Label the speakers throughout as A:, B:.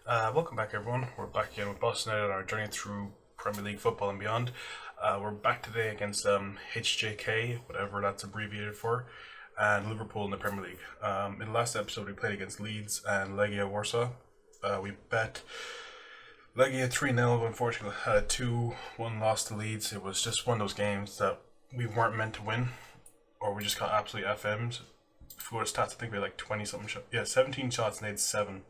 A: Welcome back, everyone. We're back again with Boston United on our journey through Premier League football and beyond. We're back today against HJK, whatever that's abbreviated for, and Liverpool in the Premier League. In the last episode, we played against Leeds and Legia Warsaw. We bet Legia 3-0, but unfortunately had a 2-1 loss to Leeds. It was just one of those games that we weren't meant to win, or we just got absolutely FM'd. If we were stats, I think we had like 20 something shots. Yeah, 17 shots and they had 7.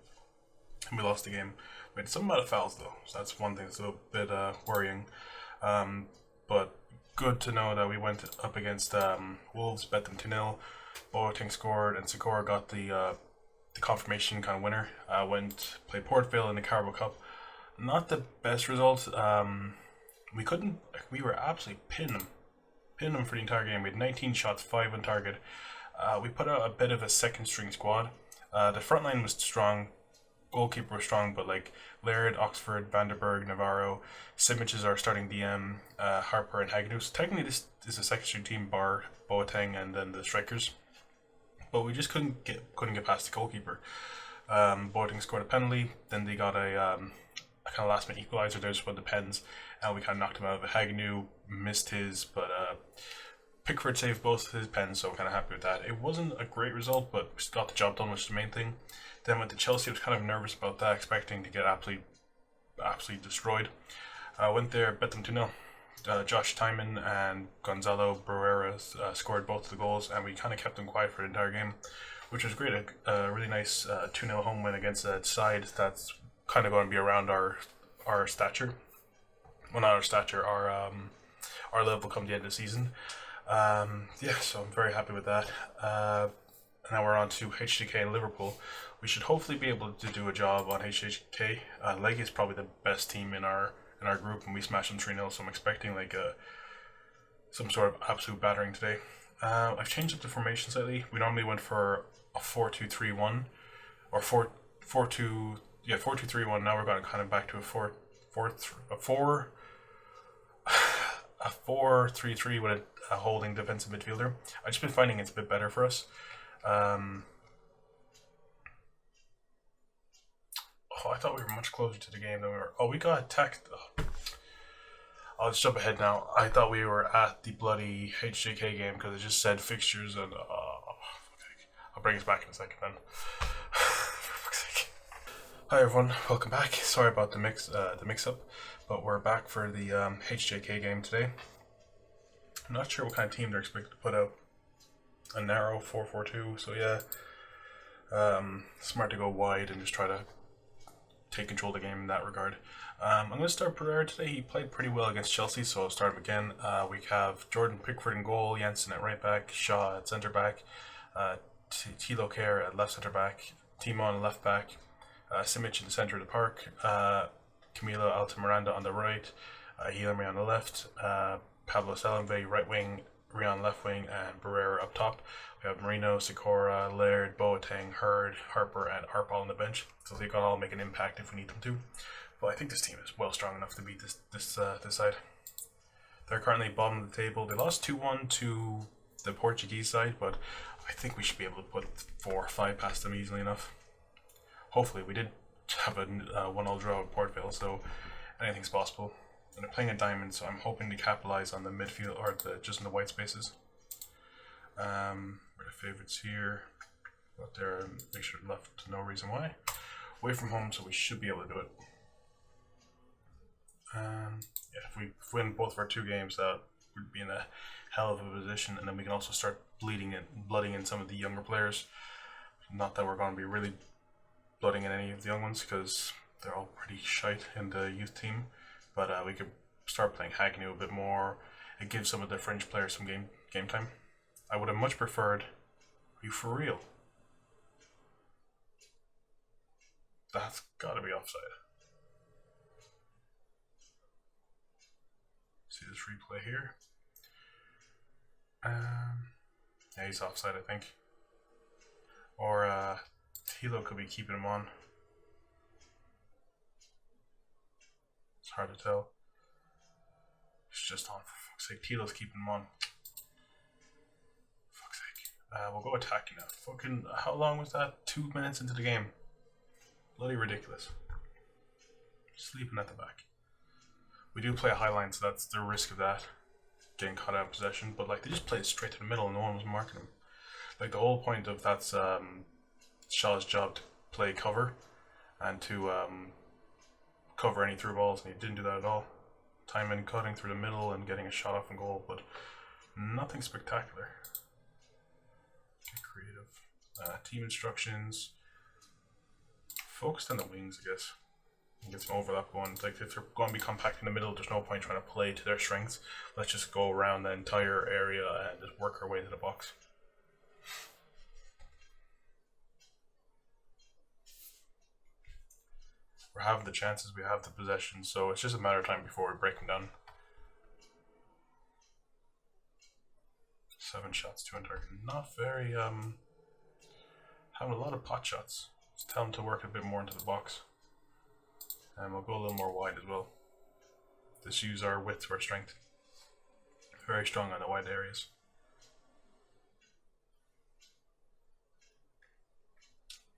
A: And we lost the game. We had some amount of fouls though, so that's one thing that's a little bit worrying. But good to know that we went up against Wolves, bet them 2-0. Boateng scored, and Sikora got the confirmation kind of winner. Went played Port Vale in the Carabao Cup. Not the best result. We couldn't. We were absolutely pinning them for the entire game. We had 19 shots, 5 on target. We put out a bit of a second string squad. The front line was strong. Goalkeeper was strong, but like Laird, Oxford, Vanderberg, Navarro, Simic is our starting DM, Harper and Hagnew. So technically this is a second string team bar Boateng and then the strikers. But we just couldn't get past the goalkeeper. Boateng scored a penalty, then they got a kind of last minute equaliser there just with the pens, and we kind of knocked him out. Hagnew missed his, but Pickford saved both his pens, so I'm kind of happy with that. It wasn't a great result, but we got the job done, which is the main thing. Then went to Chelsea. I was kind of nervous about that, expecting to get absolutely destroyed. Went there, bet them 2-0. Josh Timon and Gonzalo Barrera scored both of the goals, and we kind of kept them quiet for the entire game, which was great. A really nice 2-0 home win against a side that's kind of going to be around our stature. Well, not our stature, our level come the end of the season. So I'm very happy with that. Now we're on to HJK and Liverpool. We should hopefully be able to do a job on HJK. Leg is probably the best team in our group, and we smashed them 3-0, so I'm expecting like some sort of absolute battering today. I've changed up the formation slightly. We normally went for a 4-2-3-1 or 4-2-3-1. Now we're going kind of back to a 4-3-3 with a holding defensive midfielder. I've just been finding it's a bit better for us. I thought we were much closer to the game than we were. Oh, we got attacked. Oh. I'll just jump ahead now. I thought we were at the bloody HJK game because it just said fixtures and I'll bring us back in a second then. For fuck's sake. Hi everyone, welcome back. Sorry about the mix up, but we're back for the HJK game today. I'm not sure what kind of team they're expected to put out. A narrow 4-4-2, so yeah. Smart to go wide and just try to take control of the game in that regard. I'm going to start Pereira today. He played pretty well against Chelsea, so I'll start him again. We have Jordan Pickford in goal, Jensen at right back, Shaw at centre back, Thilo Kehrer at left centre back, Timon left back, Simic in the centre of the park, Camilo Altamiranda on the right, Guilherme on the left, Pablo Salamve right wing, Rion left wing, and Barrera up top. We have Marino, Sikora, Laird, Boateng, Hurd, Harper, and Arpal on the bench, so they can all make an impact if we need them to. But I think this team is well strong enough to beat this side. They're currently bottom of the table. They lost 2-1 to the Portuguese side, but I think we should be able to put 4 or 5 past them easily enough. Hopefully, we did have a 1-0 draw with Port Vale, so anything's possible. And they're playing a diamond, so I'm hoping to capitalize on the midfield or just in the white spaces. We're the favourites here, but they're make sure left no reason why. Away from home, so we should be able to do it. If we win both of our 2 games, that would be in a hell of a position, and then we can also start blooding in some of the younger players. Not that we're going to be really blooding in any of the young ones, because they're all pretty shite in the youth team. But we could start playing Hagnew a bit more and give some of the French players some game time. I would have much preferred. Are you for real? That's got to be offside. See this replay here. Yeah, he's offside, I think. Or Thilo could be keeping him on. It's hard to tell. It's just on, for fuck's sake. Thilo's keeping him on. Fuck's sake. We'll go attacking now. Fucking, how long was that? 2 minutes into the game. Bloody ridiculous. Sleeping at the back. We do play a high line, so that's the risk of that getting caught out of possession. But like they just played straight to the middle, and no one was marking them. Like the whole point of that's Shaw's job to play cover and to cover any through balls, and he didn't do that at all. Timing, cutting through the middle and getting a shot off and goal, but nothing spectacular. Get creative. Team instructions. Focused on the wings, I guess. And get some overlap going. Like if they're going to be compact in the middle, there's no point trying to play to their strengths. Let's just go around the entire area and just work our way to the box. We're having the chances, we have the possession, so it's just a matter of time before we break them down. 7 shots, 2 on target. Not very, having a lot of pot shots. Just tell them to work a bit more into the box. And we'll go a little more wide as well. Just use our width to our strength. Very strong on the wide areas.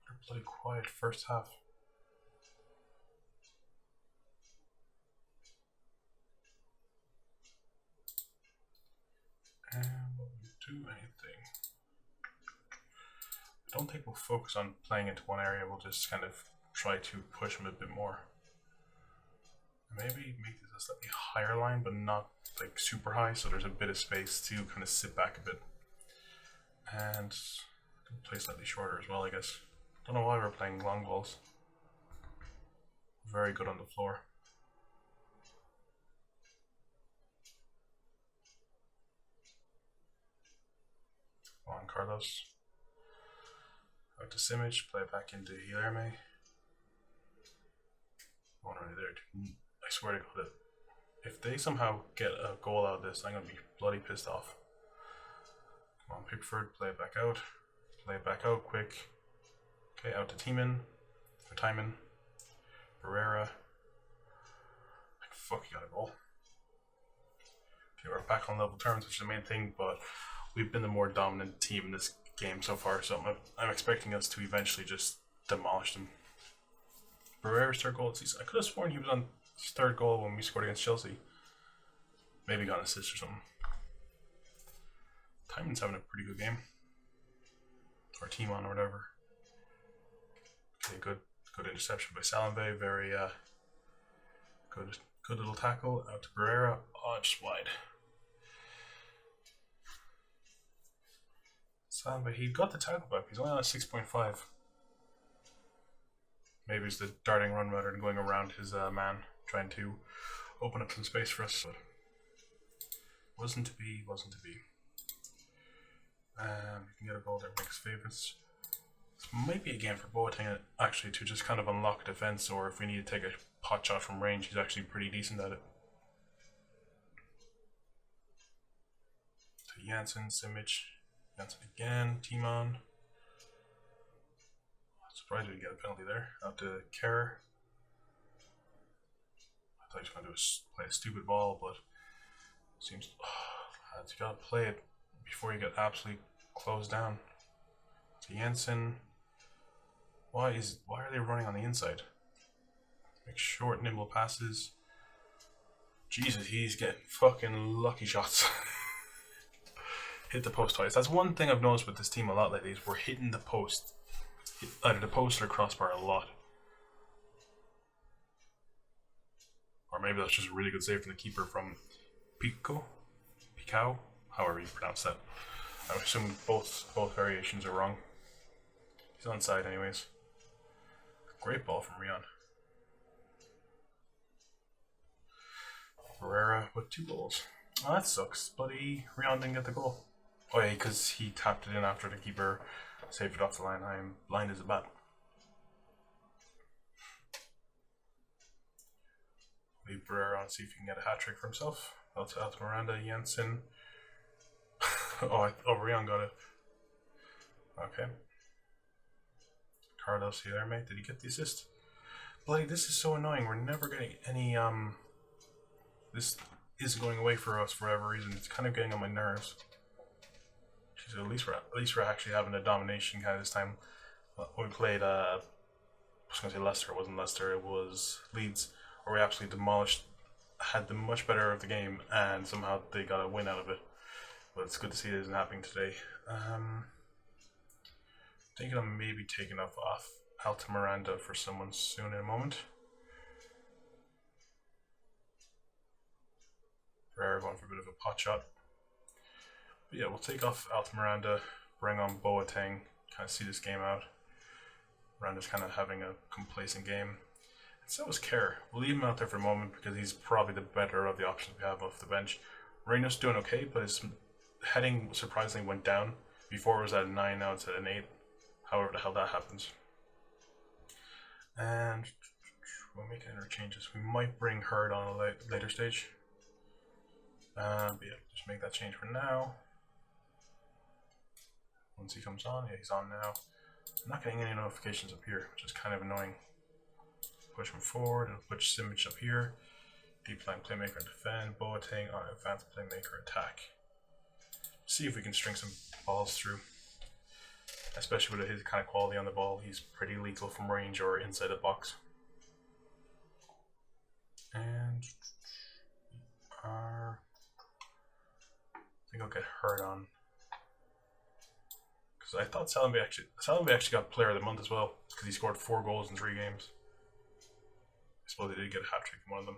A: They're bloody quiet first half. And we'll do anything. I don't think we'll focus on playing into one area, we'll just kind of try to push them a bit more. Maybe make this a slightly higher line, but not like super high, so there's a bit of space to kind of sit back a bit. And play slightly shorter as well, I guess. Don't know why we're playing long balls. Very good on the floor. On Carlos. Out to Simic, play it back into Guilherme. One right there. I swear to God, if they somehow get a goal out of this, I'm gonna be bloody pissed off. Come on, Pickford, play it back out. Play it back out quick. Okay, out to Timon. Barrera. Fuck, you got a goal. Okay, we're back on level terms, which is the main thing, but we've been the more dominant team in this game so far, so I'm expecting us to eventually just demolish them. Barrera's third goal. I could have sworn he was on his third goal when we scored against Chelsea. Maybe got an assist or something. Timon's having a pretty good game. Or team on or whatever. Okay, good interception by Salamve. Very good little tackle out to Barrera. Oh, just wide. Salamve, he got the tackle back. He's only on a 6.5. Maybe it's the darting run rather than going around his man, trying to open up some space for us. But wasn't to be. We can get a goal there, makes favourites. This might be a game for Boateng actually to just kind of unlock defence, or if we need to take a pot shot from range, he's actually pretty decent at it. To Janssen, Simic, Janssen again, Timon. Surprised we didn't get a penalty there. Out to Kerr. I thought he was going to play a stupid ball, but seems lads, you gotta play it before you get absolutely closed down. To Jensen. Why are they running on the inside? Make short, nimble passes. Jesus, he's getting fucking lucky shots. Hit the post twice. That's one thing I've noticed with this team a lot lately, is we're hitting the post. Either the post or crossbar a lot. Or maybe that's just a really good save from the keeper from Picao, however you pronounce that. I'm assuming both variations are wrong. He's onside anyways. Great ball from Rion. Barrera with 2 goals. Oh, that sucks. Bloody Rion didn't get the goal. Oh yeah, because he tapped it in after the keeper saved it off the line. I'm blind as a bat. Leave Barrera on, see if he can get a hat-trick for himself. Out to Miranda, Jensen. Rion got it. Okay. Carlos, you there, mate? Did he get the assist? Bloody, this is so annoying. We're never getting any, this isn't going away for us for whatever reason. It's kind of getting on my nerves. Jeez, at least we're actually having a domination kind of this time. When we played, I was going to say Leicester. It wasn't Leicester, it was Leeds. where we absolutely demolished, had the much better of the game, and somehow they got a win out of it. But it's good to see it isn't happening today. Thinking I'm maybe taking off Alta Miranda for someone soon in a moment. Ferrer going for a bit of a pot shot. But yeah, we'll take off Alta Miranda, bring on Boateng, kind of see this game out. Miranda's kind of having a complacent game. And so is Kerr. We'll leave him out there for a moment because he's probably the better of the options we have off the bench. Moreno's doing okay, but his heading surprisingly went down. Before it was at a 9, now it's at an 8. However the hell that happens. And we'll make interchanges. We might bring Hurd on a later stage. But yeah, just make that change for now. Once he comes on, yeah, he's on now. I'm not getting any notifications up here, which is kind of annoying. Push him forward and push Simic up here. Deep line playmaker defend, Boateng on advanced playmaker attack. See if we can string some balls through. Especially with his kind of quality on the ball, he's pretty lethal from range or inside the box. And I think I'll get Hurd on. Because I thought Salambi actually got player of the month as well, because he scored 4 goals in 3 games. I suppose they did get a hat trick in one of them.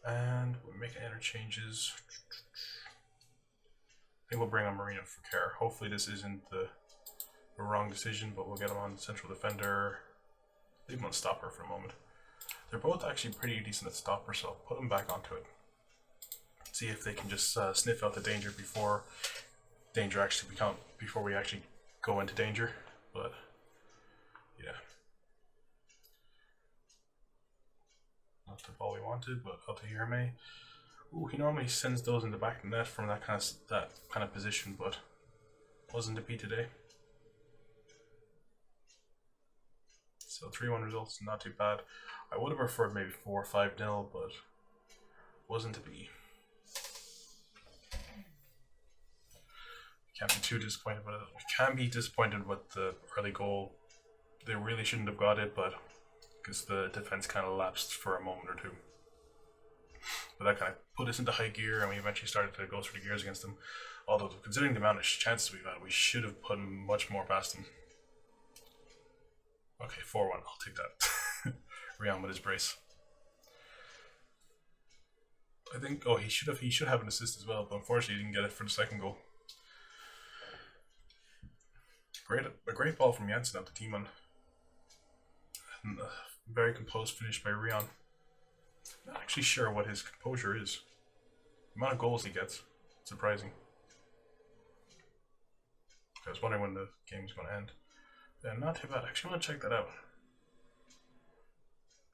A: And we're making interchanges. I think we'll bring on Marino for Kerr. Hopefully this isn't the wrong decision, but we'll get him on central defender. Leave him on stopper for a moment. They're both actually pretty decent at stopper, so I'll put them back onto it. See if they can just sniff out the danger before we actually go into danger. But yeah, not the ball we wanted, but Altairme. Ooh, he normally sends those in the back of the net from that kind of position, but wasn't to be today. So 3-1 results, not too bad. I would have preferred maybe 4 or 5-0, but wasn't to be. Can't be too disappointed with it. We can be disappointed with the early goal. They really shouldn't have got it, but because the defense kind of lapsed for a moment or two. But that kind of put us into high gear, and we eventually started to go through the gears against them. Although, considering the amount of chances we've had, we should have put much more past them. Okay, 4-1, I'll take that. Rian with his brace. I think, he should have an assist as well, but unfortunately he didn't get it for the second goal. A great ball from Janssen out the team on. And a very composed finish by Rian. Not actually sure what his composure is. The amount of goals he gets, surprising. I was wondering when the game's going to end. Yeah, not too bad. Actually, I want to check that out.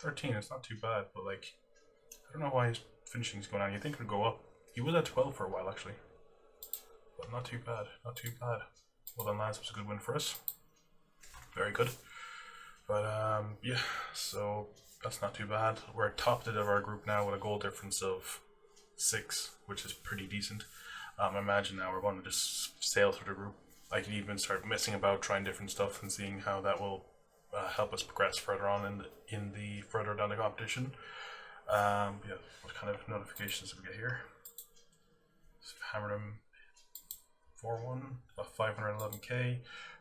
A: 13, it's not too bad, but like, I don't know why his finishing's going on. You think it would go up. He was at 12 for a while, actually. But not too bad, not too bad. Well done, lads. It was a good win for us. Very good. But yeah, so that's not too bad. We're top of our group now with a goal difference of 6, which is pretty decent. Imagine now we're going to just sail through the group. I could even start messing about, trying different stuff, and seeing how that will help us progress further on in the further down the competition. Yeah, what kind of notifications do we get here? Hammered him 4-1, got 511k.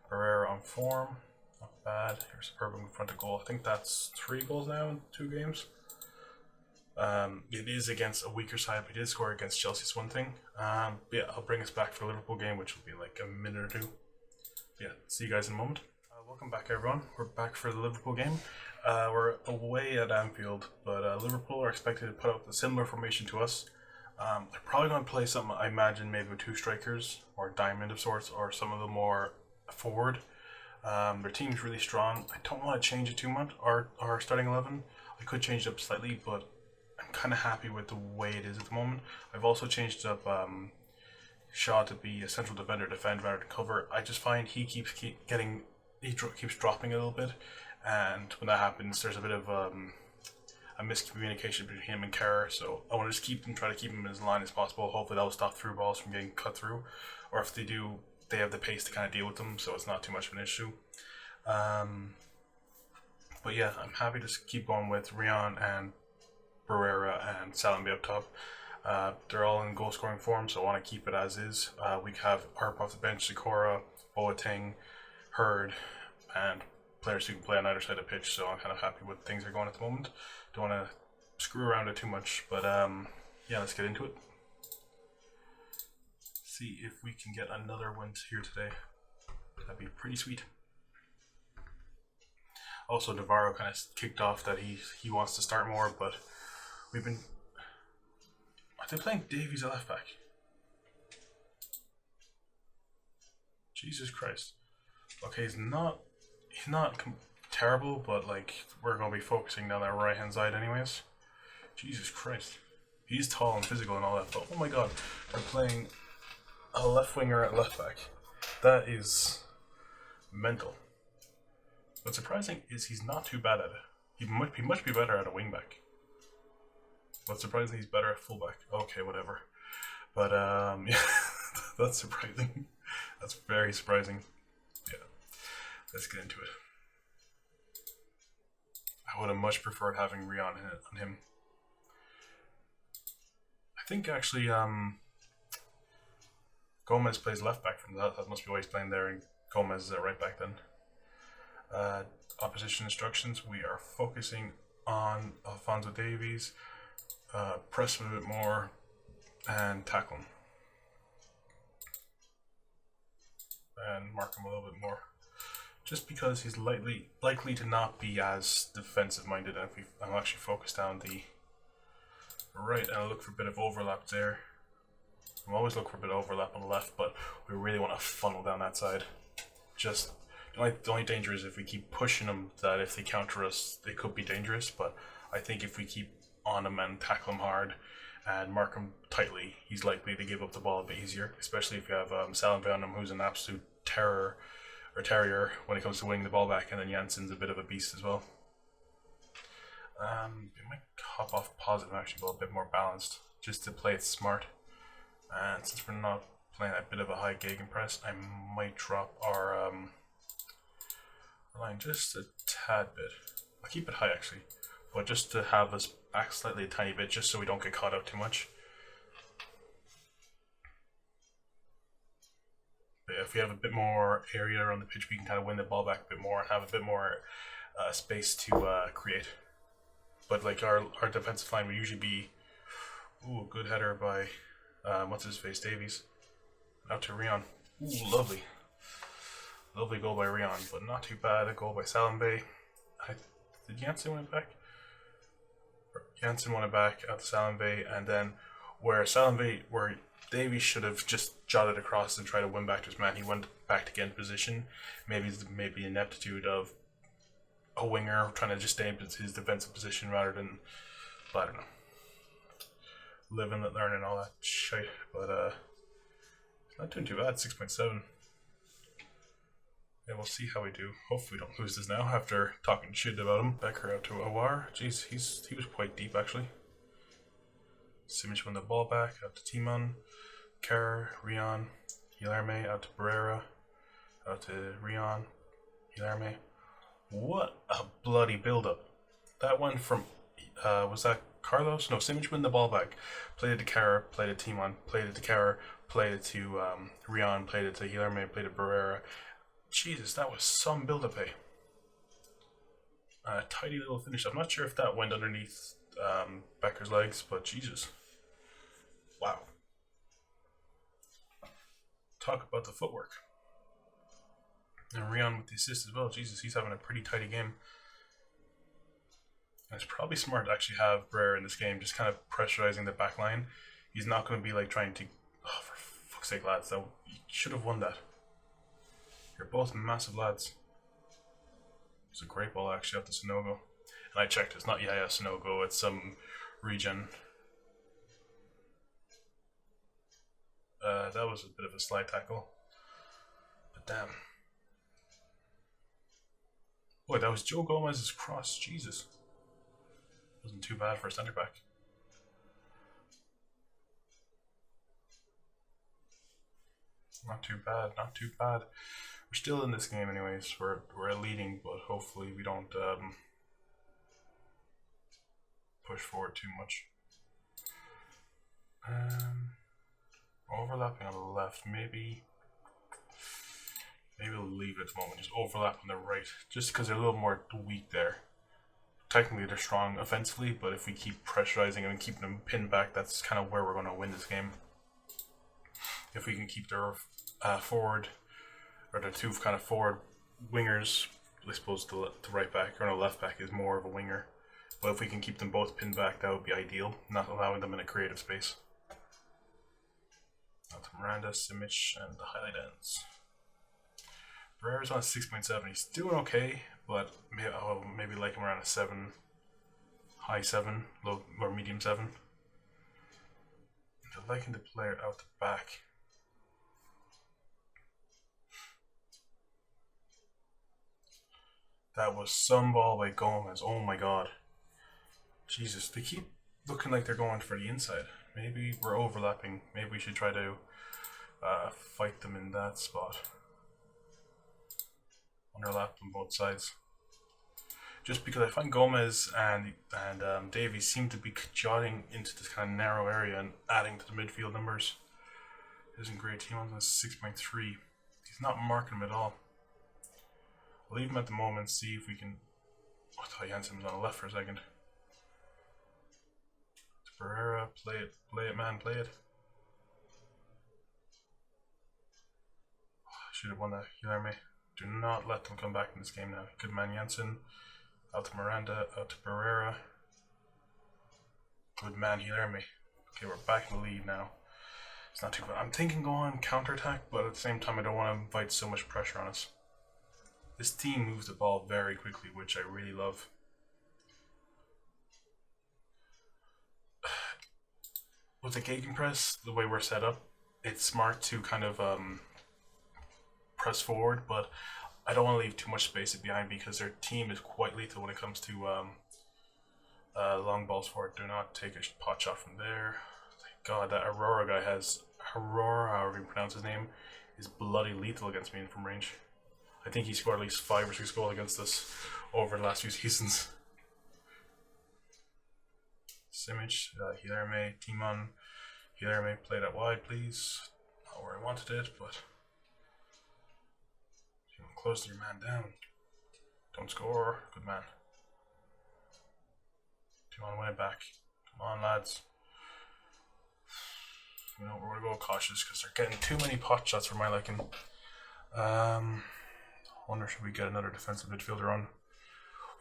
A: Herrera on form, not bad. Here's Urban in front of goal. I think that's 3 goals now in 2 games. It is against a weaker side. We did score against Chelsea, it's one thing. Yeah, I'll bring us back for the Liverpool game, which will be like a minute or 2. Yeah, see you guys in a moment. Welcome back, everyone. We're back for the Liverpool game. We're away at Anfield, but Liverpool are expected to put out a similar formation to us. They're probably going to play something, I imagine, maybe with 2 strikers or diamond of sorts, or some of them more forward. Their team's really strong. I don't want to change it too much, our starting 11. I could change it up slightly, but I'm kind of happy with the way it is at the moment. I've also changed up Shaw to be a central defender, rather than cover. I just find he keeps dropping a little bit, and when that happens, there's a bit of a miscommunication between him and Kerr. So I want to just try to keep him in as line as possible. Hopefully that will stop through balls from getting cut through, or if they do, they have the pace to kind of deal with them, so it's not too much of an issue. But yeah, I'm happy to keep going with Rian and Barrera and Salambi up top. They're all in goal scoring form, so I want to keep it as is. We have Arp off the bench, Sikora, Boateng, Hurd, and players who can play on either side of the pitch, so I'm kind of happy with things are going at the moment. Don't want to screw around it too much, but yeah, let's get into it. See if we can get another win here today. That'd be pretty sweet. Also, Navarro kind of kicked off that he wants to start more, but we've been... Are they playing Davies at left back? Jesus Christ. Okay, he's not terrible, but like we're gonna be focusing down that right hand side anyways. Jesus Christ, he's tall and physical and all that, but oh my god, we're playing a left winger at left back. That is mental. What's surprising is he's not too bad at it. He might be better at a wing back. What's surprising, he's better at fullback. Okay, whatever. But yeah, that's surprising. That's very surprising. Yeah, let's get into it. I would have much preferred having Rion on him. I think actually Gomez plays left back from that. That must be why he's playing there, and Gomez is at right back then. Opposition instructions, we are focusing on Alphonso Davies, press him a bit more, and tackle him. And mark him a little bit more. Just because he's likely to not be as defensive minded, and if I'm actually focused down the right, and I look for a bit of overlap there. I'm always looking for a bit of overlap on the left, but we really want to funnel down that side. Just the only danger is if we keep pushing them, that if they counter us, they could be dangerous. But I think if we keep on him and tackle him hard and mark him tightly, he's likely to give up the ball a bit easier. Especially if you have Salambi on him, who's an absolute terrier when it comes to winning the ball back, and then Jansen's a bit of a beast as well. We might hop off positive and actually go a bit more balanced, just to play it smart. And since we're not playing a bit of a high gegenpress, I might drop our line just a tad bit. I'll keep it high actually, but just to have us back slightly a tiny bit, just so we don't get caught out too much. But if we have a bit more area around the pitch, we can kind of win the ball back a bit more and have a bit more space to create. But like our defensive line would usually be, ooh, good header by what's his face, Davies. Out to Rion. Ooh, lovely. Lovely goal by Rion, but not too bad. A goal by Salambi. Did Jansen win it back? Jansen won it back out to Salambi, and then where Davies should have just jotted across and tried to win back to his man, he went back to get in position. Maybe ineptitude of a winger trying to just stay in his defensive position rather than, I don't know, living and learning all that shit. But not doing too bad. 6.7. Yeah, we'll see how we do. Hopefully we don't lose this now after talking shit about him. Becker out to Awar. Jeez, he was quite deep actually. Simic won the ball back out to Timon. Kerr, Rion, Guilherme out to Barrera. Out to Rion, Guilherme. What a bloody build-up. That went from, was that Carlos? No, Simic won the ball back. Played it to Kerr, played it to Timon, played it to Kerr, played it to Rion, played it to Guilherme, played it to Barrera. Jesus, that was some build-up, eh? A tidy little finish. I'm not sure if that went underneath Becker's legs, but Jesus. Wow. Talk about the footwork. And Rion with the assist as well. Jesus, he's having a pretty tidy game. And it's probably smart to actually have Barrera in this game, just kind of pressurizing the back line. He's not going to be like trying to... Oh, for fuck's sake, lads. You should have won that. You're both massive lads. It's a great ball actually off the Sonogo. And I checked, it's not Yaya Sonogo, it's some regen. That was a bit of a slide tackle. But damn. Boy, that was Joe Gomez's cross, Jesus. Wasn't too bad for a centre back. Not too bad, not too bad. We're still in this game anyways. We're leading, but hopefully we don't push forward too much. Overlapping on the left, maybe we'll leave it at the moment. Just overlap on the right, just because they're a little more weak there. Technically, they're strong offensively, but if we keep pressurizing them and keeping them pinned back, that's kind of where we're going to win this game. If we can keep their forward, or the two kind of forward wingers, I suppose the right back or the left back is more of a winger. But if we can keep them both pinned back, that would be ideal, not allowing them in a creative space. Now to Miranda, Simic, and the highlight ends. Barrera's on 6.7. He's doing okay, but maybe like him around a 7, high 7, low or medium 7. I'm liking the player out the back. That was some ball by Gomez. Oh my god. Jesus, they keep looking like they're going for the inside. Maybe we're overlapping. Maybe we should try to fight them in that spot. Underlap on both sides. Just because I find Gomez and Davies seem to be jotting into this kind of narrow area and adding to the midfield numbers. Isn't great. Team on 6.3. He's not marking him at all. I'll leave him at the moment. See if we can. I thought Jansen was on the left for a second. Barrera, play it, man, play it. I should have won that. Guilherme. Do not let them come back in this game now. Good man, Jansen. Out to Miranda, out to Barrera. Good man, Guilherme. Okay, we're back in the lead now. It's not too bad. I'm thinking go on counter-attack, but at the same time I don't want to invite so much pressure on us. This team moves the ball very quickly, which I really love. With the gegenpress, the way we're set up, it's smart to kind of press forward, but I don't want to leave too much space behind because their team is quite lethal when it comes to long balls forward. Do not take a pot shot from there. Thank God that Aurora guy has however you pronounce his name, is bloody lethal against me from range. I think he scored at least 5 or 6 goals against us over the last few seasons. Simic, Guilherme, Timon. Guilherme, play that wide, please. Not where I wanted it, but close your man down. Don't score. Good man. Timon, win it back. Come on, lads. You know, we're gonna go cautious because they're getting too many pot shots for my liking. Wonder should we get another defensive midfielder on?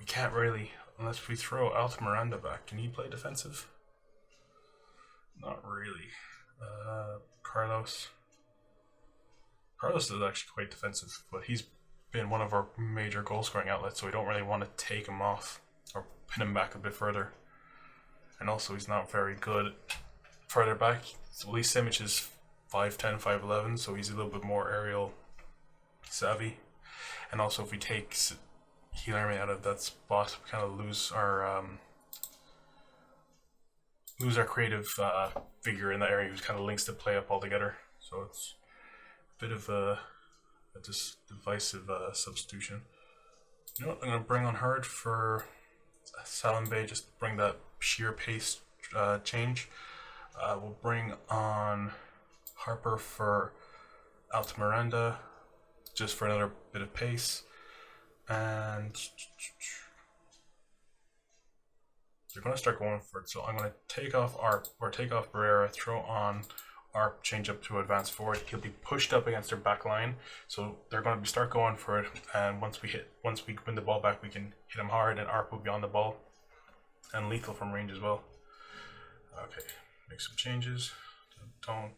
A: We can't really, unless we throw Alta Miranda back. Can he play defensive? Not really. Carlos is actually quite defensive, but he's been one of our major goal scoring outlets, so we don't really want to take him off or pin him back a bit further. And also he's not very good further back. So at least Simic is 5'10", 5'11", so he's a little bit more aerial savvy. And also if we take Guilherme out of that spot, we kind of lose our creative figure in that area who kind of links the play up altogether. So it's a bit of a divisive substitution. You know what, I'm going to bring on Hurd for Salambe, just bring that sheer pace change. We'll bring on Harper for Alta Miranda, just for another bit of pace. And they're going to start going for it. So I'm going to take off Arp, or take off Barrera, throw on Arp, change up to advance forward. He'll be pushed up against their back line. So they're going to start going for it. And once we win the ball back, we can hit him hard, and Arp will be on the ball. And lethal from range as well. Okay, make some changes. Don't.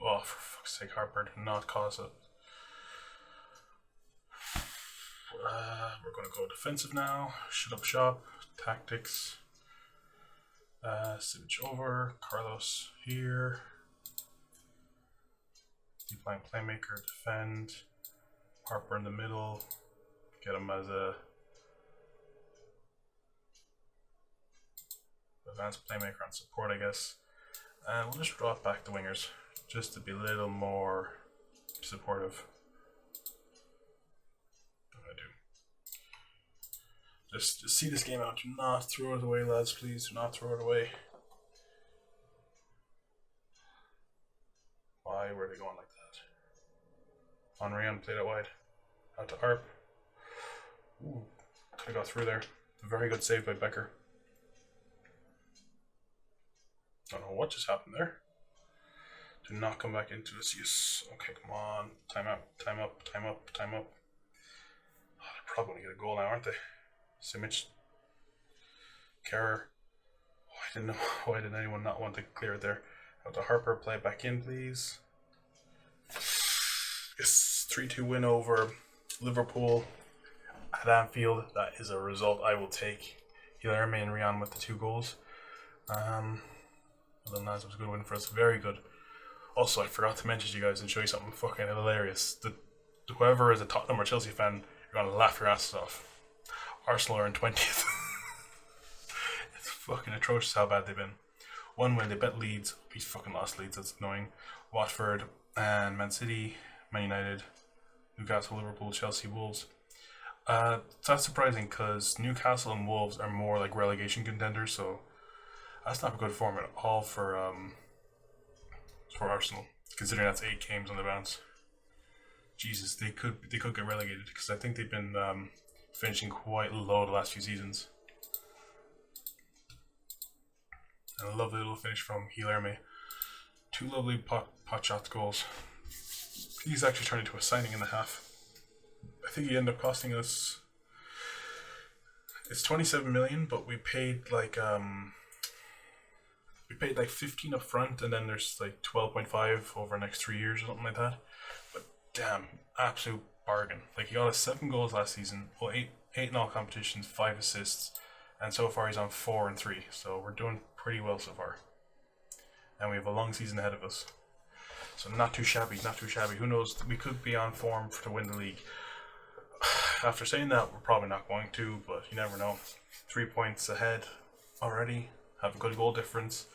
A: Oh, for fuck's sake, Harper, do not cause it. We're going to go defensive now. Shut up shop. Tactics. Switch over. Carlos here. Keep playing playmaker. Defend. Harper in the middle. Get him as a advanced playmaker on support, I guess. And we'll just drop back the wingers just to be a little more supportive. Just see this game out. Do not throw it away, lads. Please do not throw it away. Why were they going like that? On Rian, played it wide. Out to Arp. Ooh, could have got through there. Very good save by Becker. Don't know what just happened there. Do not come back into this. Yes. Okay, come on. Time out. Time up. Time up. Time up. Oh, they're probably going to get a goal now, aren't they? Simic. Kerr. Oh, I didn't know. Why did anyone not want to clear it there? Out to Harper. Play it back in, please. Yes. 3-2 win over Liverpool at Anfield. That is a result I will take. Guilherme and Rian with the 2 goals. Well, lads, it was a good win for us. Very good. Also, I forgot to mention to you guys and show you something fucking hilarious. Whoever is a Tottenham or Chelsea fan, you're gonna laugh your asses off. Arsenal are in 20th. It's fucking atrocious how bad they've been. One win, they bet Leeds. We fucking lost Leeds, that's annoying. Watford and Man City, Man United, Newcastle, Liverpool, Chelsea, Wolves. That's surprising because Newcastle and Wolves are more like relegation contenders, so that's not a good form at all for Arsenal, considering that's 8 games on the bounce. Jesus, they could get relegated because I think they've been finishing quite low the last few seasons. And a lovely little finish from Guilherme. 2 lovely pot shot goals. He's actually turned into a signing in the half. I think he ended up costing us. It's 27 million, but we paid like 15 up front, and then there's like 12.5 over the next 3 years or something like that. But damn, absolute bargain. Like, he got us 7 goals last season, well, 8 in all competitions, 5 assists, and so far he's on 4 and 3. So we're doing pretty well so far, and we have a long season ahead of us. So not too shabby, not too shabby. Who knows? We could be on form to win the league. After saying that, we're probably not going to, but you never know. 3 points ahead already. Have a good goal difference.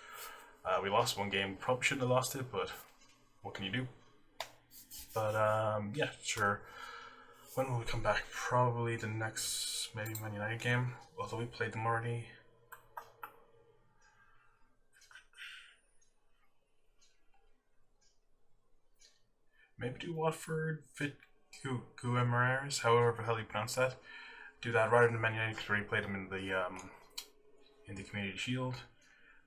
A: We lost 1 game. Probably shouldn't have lost it, but what can you do? But yeah, sure. When will we come back? Probably the next, maybe Man United game. Although we played them already. Maybe do Watford, Guimaraes, however the hell you pronounce that. Do that rather than Man United because we already played them in the Community Shield.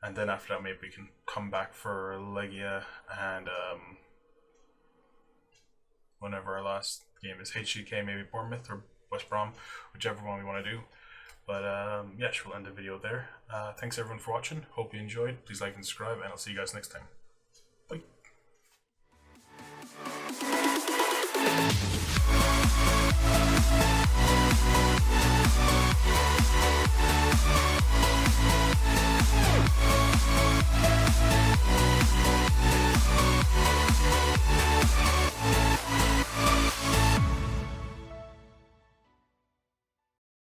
A: And then after that, maybe we can come back for Legia and whenever our last game is HGK, maybe Bournemouth or West Brom, whichever one we want to do. But yeah, we'll end the video there. Thanks everyone for watching. Hope you enjoyed. Please like and subscribe, and I'll see you guys next time.